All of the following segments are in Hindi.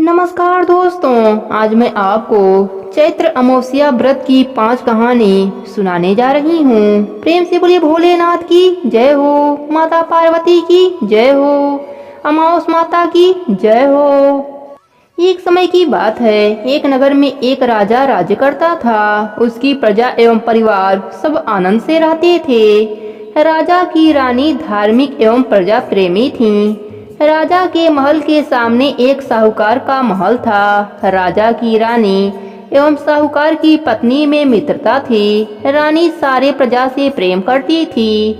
नमस्कार दोस्तों, आज मैं आपको चैत्र अमावस्या व्रत की 5 कहानी सुनाने जा रही हूँ। प्रेम से बोलिए भोलेनाथ की जय हो, माता पार्वती की जय हो, अमावस माता की जय हो। एक समय की बात है, एक नगर में एक राजा राज्य करता था। उसकी प्रजा एवं परिवार सब आनंद से रहते थे। राजा की रानी धार्मिक एवं प्रजा प्रेमी थीं। राजा के महल के सामने एक साहूकार का महल था। राजा की रानी एवं साहूकार की पत्नी में मित्रता थी। रानी सारे प्रजा से प्रेम करती थी।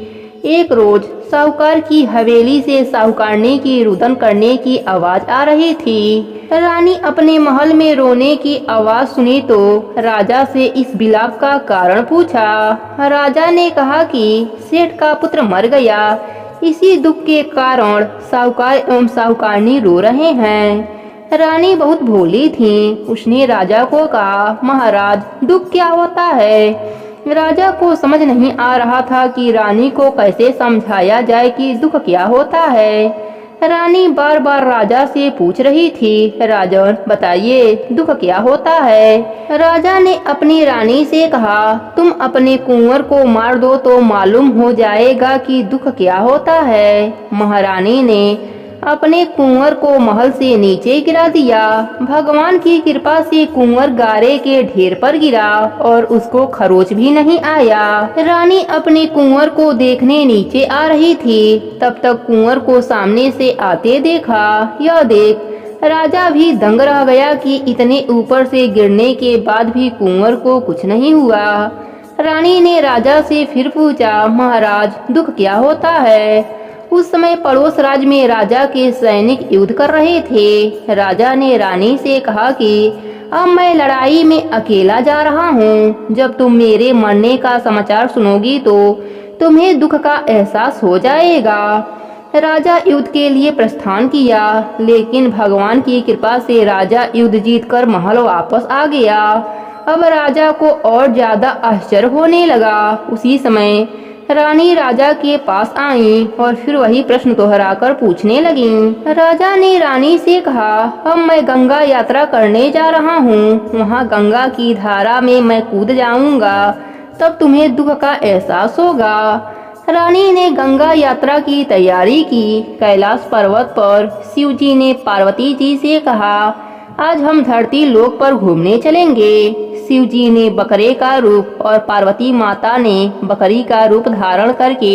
एक रोज साहूकार की हवेली से साहूकारनी की रुदन करने की आवाज आ रही थी। रानी अपने महल में रोने की आवाज सुनी तो राजा से इस विलाप का कारण पूछा। राजा ने कहा कि सेठ का पुत्र मर गया, इसी दुख के कारण साहूकार एवं साहूकारनी रो रहे हैं। रानी बहुत भोली थी। उसने राजा को कहा, महाराज दुख क्या होता है। राजा को समझ नहीं आ रहा था कि रानी को कैसे समझाया जाए कि दुख क्या होता है। रानी बार बार राजा से पूछ रही थी, राजन बताइए दुख क्या होता है। राजा ने अपनी रानी से कहा, तुम अपने कुंवर को मार दो तो मालूम हो जाएगा कि दुख क्या होता है। महारानी ने अपने कुंवर को महल से नीचे गिरा दिया। भगवान की कृपा से कुंवर गारे के ढेर पर गिरा और उसको खरोच भी नहीं आया। रानी अपने कुंवर को देखने नीचे आ रही थी, तब तक कुंवर को सामने से आते देखा। यह देख राजा भी दंग रह गया कि इतने ऊपर से गिरने के बाद भी कुंवर को कुछ नहीं हुआ। रानी ने राजा से फिर पूछा, महाराज दुख क्या होता है। उस समय पड़ोस राज्य में राजा के सैनिक युद्ध कर रहे थे। राजा ने रानी से कहा कि अब मैं लड़ाई में अकेला जा रहा हूँ। जब तुम मेरे मरने का समाचार सुनोगी तो तुम्हें दुख का एहसास हो जाएगा। राजा युद्ध के लिए प्रस्थान किया, लेकिन भगवान की कृपा से राजा युद्ध जीतकर महल वापस आ गया। अब राजा को और ज्यादा आश्चर्य होने लगा। उसी समय रानी राजा के पास आई और फिर वही प्रश्न दोहराकर पूछने लगी। राजा ने रानी से कहा, अब मैं गंगा यात्रा करने जा रहा हूँ। वहाँ गंगा की धारा में मैं कूद जाऊंगा, तब तुम्हें दुख का एहसास होगा। रानी ने गंगा यात्रा की तैयारी की। कैलाश पर्वत पर शिव जी ने पार्वती जी से कहा, आज हम धरती लोक पर घूमने चलेंगे। शिव जी ने बकरे का रूप और पार्वती माता ने बकरी का रूप धारण करके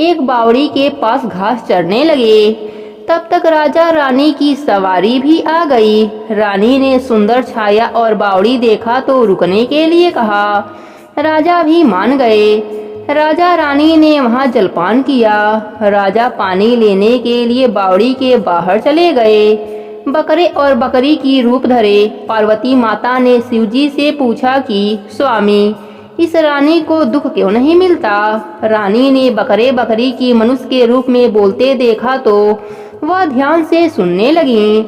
एक बावड़ी के पास घास चरने लगे। तब तक राजा रानी की सवारी भी आ गई। रानी ने सुंदर छाया और बावड़ी देखा तो रुकने के लिए कहा। राजा भी मान गए। राजा रानी ने वहां जलपान किया। राजा पानी लेने के लिए बावड़ी के बाहर चले गए। बकरे और बकरी की रूप धरे पार्वती माता ने शिवजी से पूछा कि स्वामी, इस रानी को दुख क्यों नहीं मिलता। रानी ने बकरे बकरी की मनुष्य के रूप में बोलते देखा तो वह ध्यान से सुनने लगी।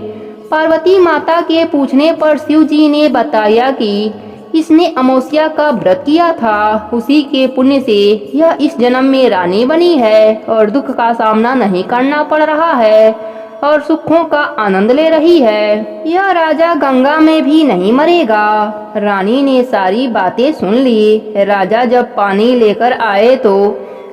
पार्वती माता के पूछने पर शिवजी ने बताया कि इसने अमावस्या का व्रत किया था। उसी के पुण्य से यह इस जन्म में रानी बनी है और दुख का सामना नहीं करना पड़ रहा है और सुखों का आनंद ले रही है। यह राजा गंगा में भी नहीं मरेगा। रानी ने सारी बातें सुन ली। राजा जब पानी लेकर आए तो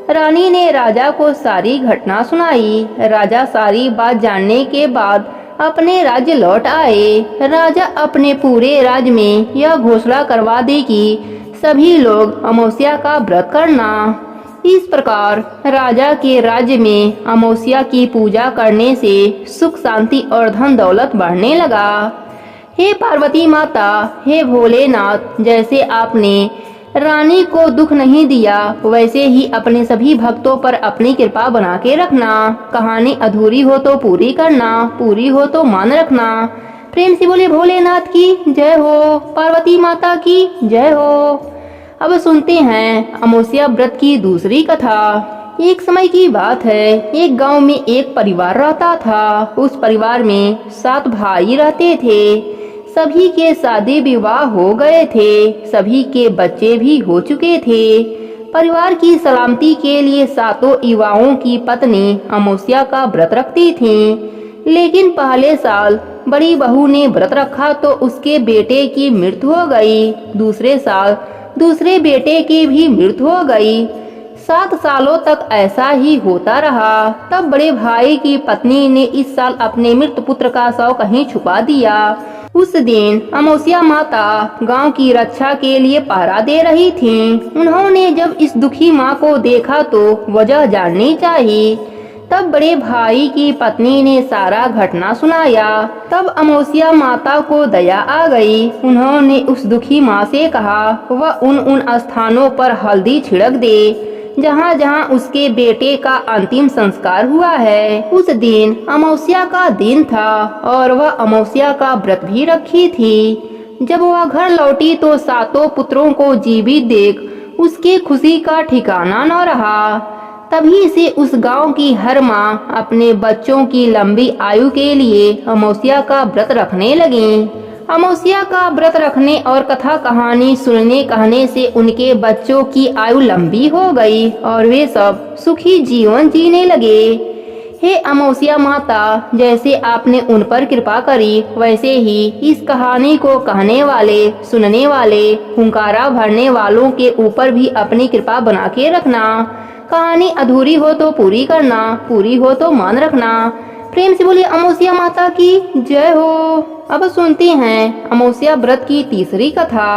रानी ने राजा को सारी घटना सुनाई। राजा सारी बात जानने के बाद अपने राज्य लौट आए। राजा अपने पूरे राज्य में यह घोषणा करवा दी कि सभी लोग अमावस्या का व्रत करना। इस प्रकार राजा के राज्य में अमावस्या की पूजा करने से सुख शांति और धन दौलत बढ़ने लगा। हे पार्वती माता, हे भोलेनाथ, जैसे आपने रानी को दुख नहीं दिया वैसे ही अपने सभी भक्तों पर अपनी कृपा बना के रखना। कहानी अधूरी हो तो पूरी करना, पूरी हो तो मान रखना। प्रेम से बोले भोलेनाथ की जय हो, पार्वती माता की जय हो। अब सुनते हैं अमावस्या व्रत की दूसरी कथा। एक समय की बात है, एक गांव में एक परिवार रहता था। उस परिवार में 7 भाई रहते थे। सभी के शादी विवाह हो गए थे। सभी के बच्चे भी हो चुके थे। परिवार की सलामती के लिए 7 युवाओं की पत्नी अमावस्या का व्रत रखती थीं। लेकिन पहले साल बड़ी बहू ने व्रत रखा तो उसके बेटे की मृत्यु हो गई। दूसरे साल दूसरे बेटे की भी मृत्यु हो गई। 7 सालों तक ऐसा ही होता रहा। तब बड़े भाई की पत्नी ने इस साल अपने मृत पुत्र का शव कहीं छुपा दिया। उस दिन अमावस्या माता गांव की रक्षा के लिए पहरा दे रही थीं। उन्होंने जब इस दुखी माँ को देखा तो वजह जाननी चाहिए। तब बड़े भाई की पत्नी ने सारा घटना सुनाया। तब अमावस्या माता को दया आ गई। उन्होंने उस दुखी माँ से कहा वह उन स्थानों पर हल्दी छिड़क दे जहाँ जहाँ उसके बेटे का अंतिम संस्कार हुआ है। उस दिन अमावस्या का दिन था और वह अमावस्या का व्रत भी रखी थी। जब वह घर लौटी तो 7 पुत्रों को जीवित देख उसकी खुशी का ठिकाना न रहा। तभी से उस गांव की हर माँ अपने बच्चों की लंबी आयु के लिए अमावस्या का व्रत रखने लगी। अमावस्या का व्रत रखने और कथा कहानी सुनने कहने से उनके बच्चों की आयु लंबी हो गई और वे सब सुखी जीवन जीने लगे। हे अमावस्या माता, जैसे आपने उन पर कृपा करी वैसे ही इस कहानी को कहने वाले, सुनने वाले, हुंकारा भरने वालों के ऊपर भी अपनी कृपा बना के रखना। कहानी अधूरी हो तो पूरी करना, पूरी हो तो मान रखना। प्रेम से बोलिए अमावस्या माता की जय हो। अब सुनते हैं अमावस्या व्रत की तीसरी कथा।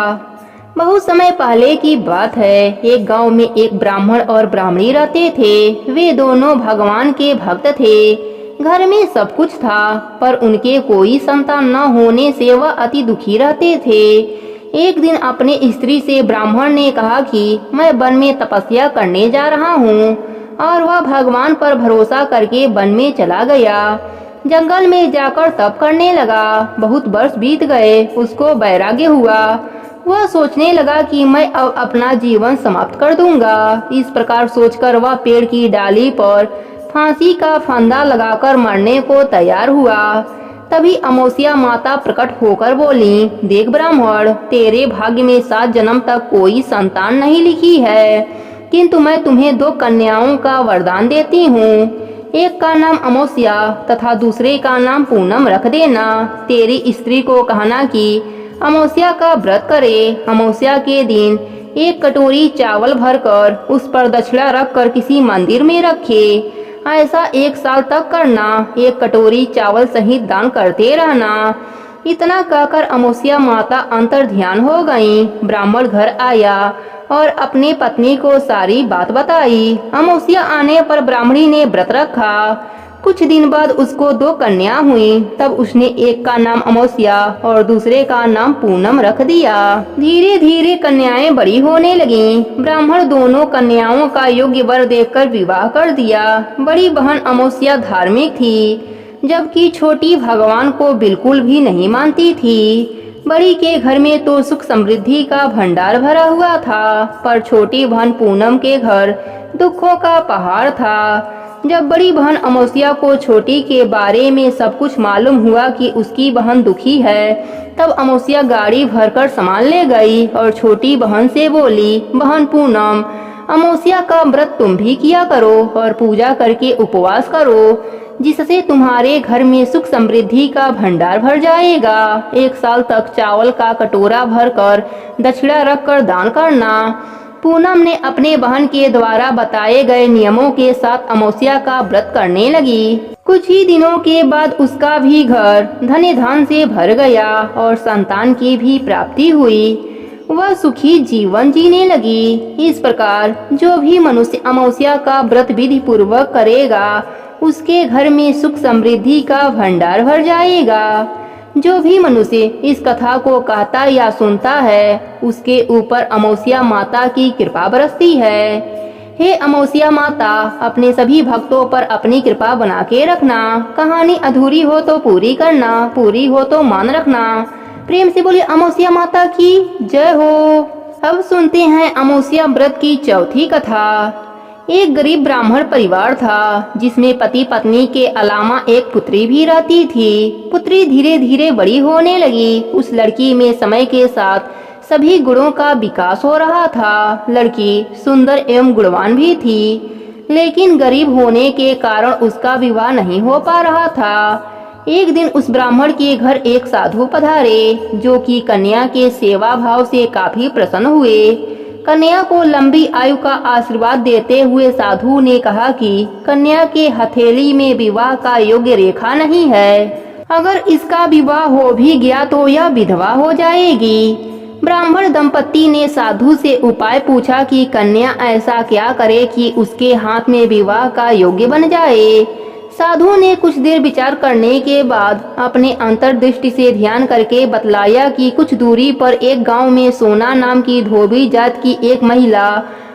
बहुत समय पहले की बात है। एक गांव में एक ब्राह्मण और ब्राह्मणी रहते थे। वे दोनों भगवान के भक्त थे। घर में सब कुछ था पर उनके कोई संतान न होने से वह अति दुखी रहते थे। एक दिन अपने स्त्री से ब्राह्मण ने कहा कि मैं वन में तपस्या करने जा रहा हूँ और वह भगवान पर भरोसा करके वन में चला गया। जंगल में जाकर तप करने लगा। बहुत वर्ष बीत गए। उसको वैराग्य हुआ। वह सोचने लगा कि मैं अब अपना जीवन समाप्त कर दूंगा। इस प्रकार सोचकर वह पेड़ की डाली पर फांसी का फंदा लगाकर मरने को तैयार हुआ। तभी अमावस्या माता प्रकट होकर बोली, देख ब्राह्मण, तेरे भाग्य में 7 जन्म तक कोई संतान नहीं लिखी है, किंतु मैं तुम्हें 2 कन्याओं का वरदान देती हूँ। एक का नाम अमावस्या तथा दूसरे का नाम पूनम रख देना। तेरी स्त्री को कहना कि अमावस्या का व्रत करे। अमावस्या के दिन 1 कटोरी चावल भरकर उस पर दक्षिणा रखकर किसी मंदिर में रखे। ऐसा 1 साल तक करना। 1 कटोरी चावल सहित दान करते रहना। इतना कहकर अमावस्या माता अंतर ध्यान हो गईं। ब्राह्मण घर आया और अपनी पत्नी को सारी बात बताई। अमावस्या आने पर ब्राह्मणी ने व्रत रखा। कुछ दिन बाद उसको 2 कन्या हुई। तब उसने एक का नाम अमावस्या और दूसरे का नाम पूनम रख दिया। धीरे धीरे कन्याएं बड़ी होने लगीं। ब्राह्मण दोनों कन्याओं का योग्य वर देखकर विवाह कर दिया। बड़ी बहन अमावस्या धार्मिक थी, जबकि छोटी भगवान को बिल्कुल भी नहीं मानती थी। बड़ी के घर में तो सुख समृद्धि का भंडार भरा हुआ था, पर छोटी बहन पूनम के घर दुखों का पहाड़ था। जब बड़ी बहन अमावस्या को छोटी के बारे में सब कुछ मालूम हुआ कि उसकी बहन दुखी है, तब अमावस्या गाड़ी भरकर सामान ले गई और छोटी बहन से बोली, बहन पूनम, अमावस्या का व्रत तुम भी किया करो और पूजा करके उपवास करो, जिससे तुम्हारे घर में सुख समृद्धि का भंडार भर जाएगा। 1 साल तक चावल का कटोरा भरकर दक्षिणा रखकर दान करना। पूनम ने अपने बहन के द्वारा बताए गए नियमों के साथ अमावस्या का व्रत करने लगी। कुछ ही दिनों के बाद उसका भी घर धन धन से भर गया और संतान की भी प्राप्ति हुई। वह सुखी जीवन जीने लगी। इस प्रकार जो भी मनुष्य अमावस्या का व्रत विधि पूर्वक करेगा, उसके घर में सुख समृद्धि का भंडार भर जाएगा। जो भी मनुष्य इस कथा को कहता या सुनता है, उसके ऊपर अमावस्या माता की कृपा बरसती है। हे अमावस्या माता, अपने सभी भक्तों पर अपनी कृपा बना के रखना। कहानी अधूरी हो तो पूरी करना, पूरी हो तो मान रखना। प्रेम से बोलिए अमावस्या माता की जय हो। अब सुनते हैं अमावस्या व्रत की चौथी कथा। एक गरीब ब्राह्मण परिवार था, जिसमें पति पत्नी के अलावा एक पुत्री भी रहती थी। पुत्री धीरे धीरे बड़ी होने लगी। उस लड़की में समय के साथ सभी गुणों का विकास हो रहा था। लड़की सुंदर एवं गुणवान भी थी, लेकिन गरीब होने के कारण उसका विवाह नहीं हो पा रहा था। एक दिन उस ब्राह्मण के घर एक साधु पधारे, जो कि कन्या के सेवा भाव से काफी प्रसन्न हुए। कन्या को लंबी आयु का आशीर्वाद देते हुए साधु ने कहा कि कन्या के हथेली में विवाह का योग्य रेखा नहीं है। अगर इसका विवाह हो भी गया तो यह विधवा हो जाएगी। ब्राह्मण दंपति ने साधु से उपाय पूछा कि कन्या ऐसा क्या करे कि उसके हाथ में विवाह का योग्य बन जाए। साधु ने कुछ देर विचार करने के बाद अपने अंतर्दृष्टि से ध्यान करके बतलाया कि कुछ दूरी पर एक गांव में सोना नाम की धोबी जात की एक महिला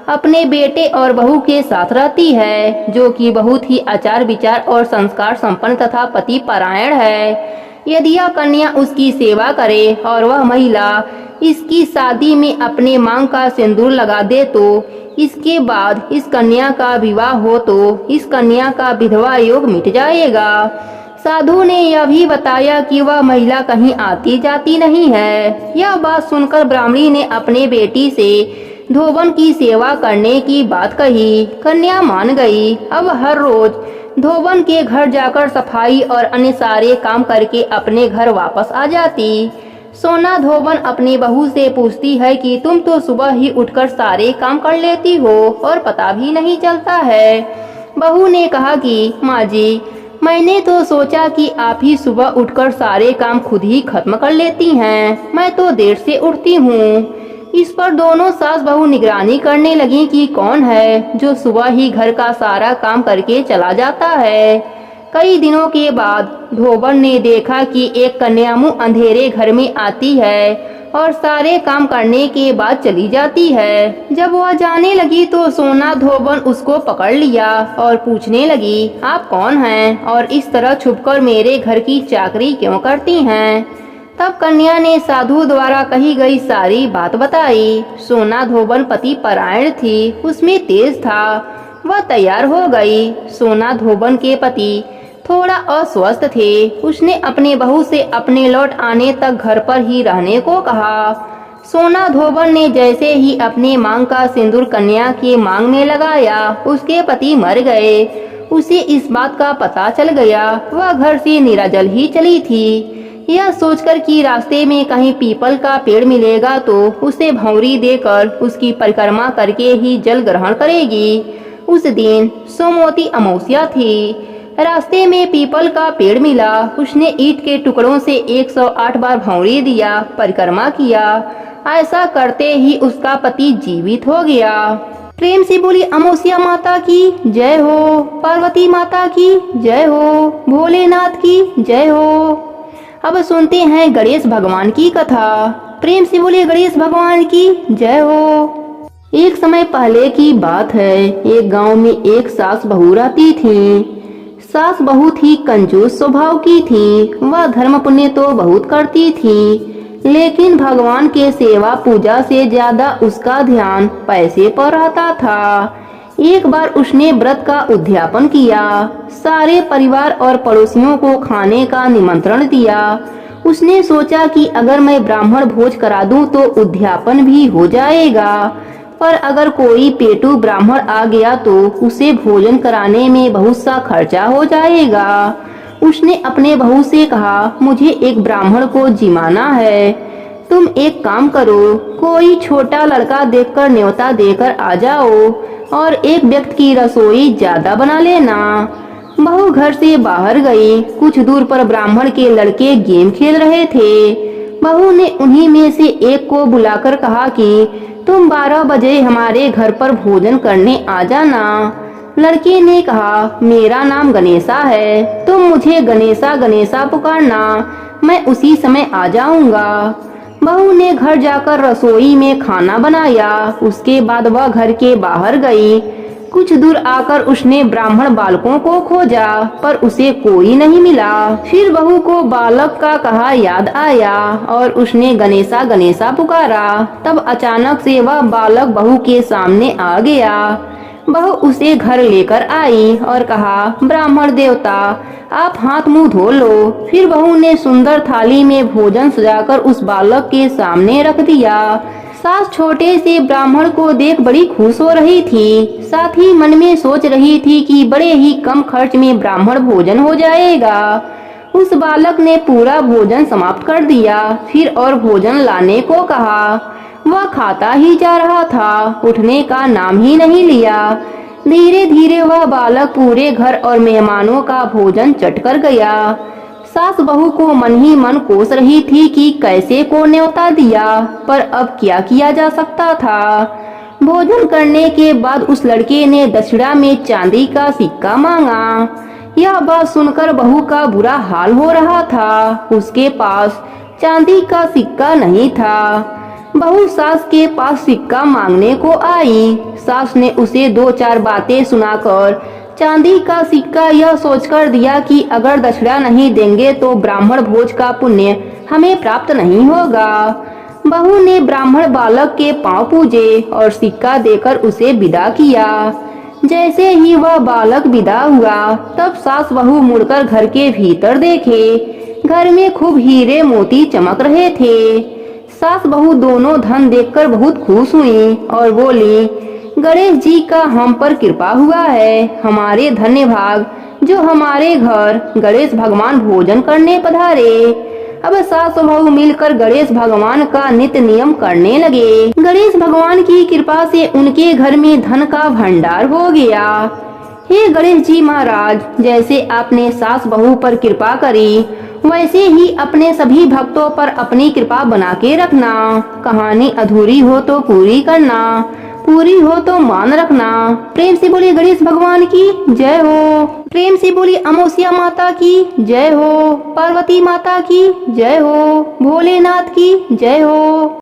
अपने बेटे और बहू के साथ रहती है, जो कि बहुत ही आचार विचार और संस्कार संपन्न तथा पति परायण है। यदि यह कन्या उसकी सेवा करे और वह महिला इसकी शादी में अपने मांग का सिंदूर लगा दे तो इसके बाद इस कन्या का विवाह हो तो इस कन्या का विधवा योग मिट जाएगा। साधु ने यह भी बताया कि वह महिला कहीं आती जाती नहीं है। यह बात सुनकर ब्राह्मणी ने अपने बेटी से धोबन की सेवा करने की बात कही। कन्या मान गई। अब हर रोज धोबन के घर जाकर सफाई और अन्य सारे काम करके अपने घर वापस आ जाती। सोना धोबन अपनी बहू से पूछती है कि तुम तो सुबह ही उठकर सारे काम कर लेती हो और पता भी नहीं चलता है। बहू ने कहा कि माँ जी, मैंने तो सोचा कि आप ही सुबह उठकर सारे काम खुद ही खत्म कर लेती हैं। मैं तो देर से उठती हूँ। इस पर दोनों सास बहू निगरानी करने लगी कि कौन है जो सुबह ही घर का सारा काम करके चला जाता है। कई दिनों के बाद धोबन ने देखा कि एक कन्या मुँह अंधेरे घर में आती है और सारे काम करने के बाद चली जाती है। जब वह जाने लगी तो सोना धोबन उसको पकड़ लिया और पूछने लगी, आप कौन हैं और इस तरह छुपकर मेरे घर की चाकरी क्यों करती हैं? तब कन्या ने साधु द्वारा कही गई सारी बात बताई। सोना धोबन पति परायण थी, उसमें तेज था। वह तैयार हो गई। सोना धोबन के पति थोड़ा अस्वस्थ थे। उसने अपने बहू से अपने लौट आने तक घर पर ही रहने को कहा। सोना धोबन ने जैसे ही अपने मांग का सिंदूर कन्या के मांग में लगाया, उसके पति मर गए। उसे इस बात का पता चल गया। वह घर से निराजल ही चली थी। यह सोचकर कि रास्ते में कहीं पीपल का पेड़ मिलेगा तो उसे भौंरी देकर उसकी परिक्रमा करके ही जल ग्रहण करेगी। उस दिन सोमवती अमावस्या थी। रास्ते में पीपल का पेड़ मिला। उसने ईंट के टुकड़ों से 108 बार भौंरी दिया, परिक्रमा किया। ऐसा करते ही उसका पति जीवित हो गया। प्रेम से बोली अमावस्या माता की जय हो, पार्वती माता की जय हो, भोलेनाथ की जय हो। अब सुनते हैं गणेश भगवान की कथा। प्रेम से बोलिए गणेश भगवान की जय हो। एक समय पहले की बात है। एक गांव में एक सास बहू रहती थी। सास बहुत ही कंजूस स्वभाव की थी। वह धर्म पुण्य तो बहुत करती थी, लेकिन भगवान के सेवा पूजा से ज्यादा उसका ध्यान पैसे पर रहता था। एक बार उसने व्रत का उद्यापन किया। सारे परिवार और पड़ोसियों को खाने का निमंत्रण दिया। उसने सोचा कि अगर मैं ब्राह्मण भोज करा दूं तो उद्यापन भी हो जाएगा, पर अगर कोई पेटू ब्राह्मण आ गया तो उसे भोजन कराने में बहुत सा खर्चा हो जाएगा। उसने अपने बहू से कहा, मुझे एक ब्राह्मण को जिमाना है। तुम एक काम करो, कोई छोटा लड़का देखकर न्योता देकर आ जाओ और एक व्यक्ति की रसोई ज्यादा बना लेना। बहू घर से बाहर गई। कुछ दूर पर ब्राह्मण के लड़के गेम खेल रहे थे। बहू ने उन्हीं में से एक को बुलाकर कहा कि तुम 12 बजे हमारे घर पर भोजन करने आ जाना। लड़के ने कहा, मेरा नाम गणेशा है, तुम मुझे गणेशा गणेशा पुकारना, मैं उसी समय आ जाऊंगा। बहू ने घर जाकर रसोई में खाना बनाया। उसके बाद वह घर के बाहर गई। कुछ दूर आकर उसने ब्राह्मण बालकों को खोजा, पर उसे कोई नहीं मिला। फिर बहू को बालक का कहा याद आया और उसने गणेशा गणेशा पुकारा। तब अचानक से वह बालक बहू के सामने आ गया। बहू उसे घर लेकर आई और कहा, ब्राह्मण देवता, आप हाथ मुंह धो लो। फिर बहू ने सुंदर थाली में भोजन सजाकर उस बालक के सामने रख दिया। सास छोटे से ब्राह्मण को देख बड़ी खुश हो रही थी। साथ ही मन में सोच रही थी कि बड़े ही कम खर्च में ब्राह्मण भोजन हो जाएगा। उस बालक ने पूरा भोजन समाप्त कर दिया, फिर और भोजन लाने को कहा। वह खाता ही जा रहा था, उठने का नाम ही नहीं लिया। धीरे धीरे वह बालक पूरे घर और मेहमानों का भोजन चट कर गया। सास बहू को मन ही मन कोस रही थी कि कैसे को न्योता दिया, पर अब क्या किया जा सकता था। भोजन करने के बाद उस लड़के ने दक्षिणा में चांदी का सिक्का मांगा। यह बात सुनकर बहू का बुरा हाल हो रहा था। उसके पास चांदी का सिक्का नहीं था। बहू सास के पास सिक्का मांगने को आई। सास ने उसे 2-4 बातें सुनाकर चांदी का सिक्का यह सोचकर दिया कि अगर दक्षिणा नहीं देंगे तो ब्राह्मण भोज का पुण्य हमें प्राप्त नहीं होगा। बहू ने ब्राह्मण बालक के पांव पूजे और सिक्का देकर उसे विदा किया। जैसे ही वह बालक विदा हुआ, तब सास बहू मुड़कर घर के भीतर देखे। घर में खूब हीरे मोती चमक रहे थे। सास बहू दोनों धन देखकर बहुत खुश हुई और बोली, गणेश जी का हम पर कृपा हुआ है। हमारे धन्य भाग जो हमारे घर गणेश भगवान भोजन करने पधारे। अब सास बहू मिलकर गणेश भगवान का नित्य नियम करने लगे। गणेश भगवान की कृपा से उनके घर में धन का भंडार हो गया। हे गणेश जी महाराज, जैसे आपने सास बहू पर कृपा करी, वैसे ही अपने सभी भक्तों पर अपनी कृपा बना के रखना। कहानी अधूरी हो तो पूरी करना, पूरी हो तो मान रखना। प्रेम से बोलिए गणेश भगवान की जय हो। प्रेम से बोलिए अमावस्या माता की जय हो। पार्वती माता की जय हो। भोलेनाथ की जय हो।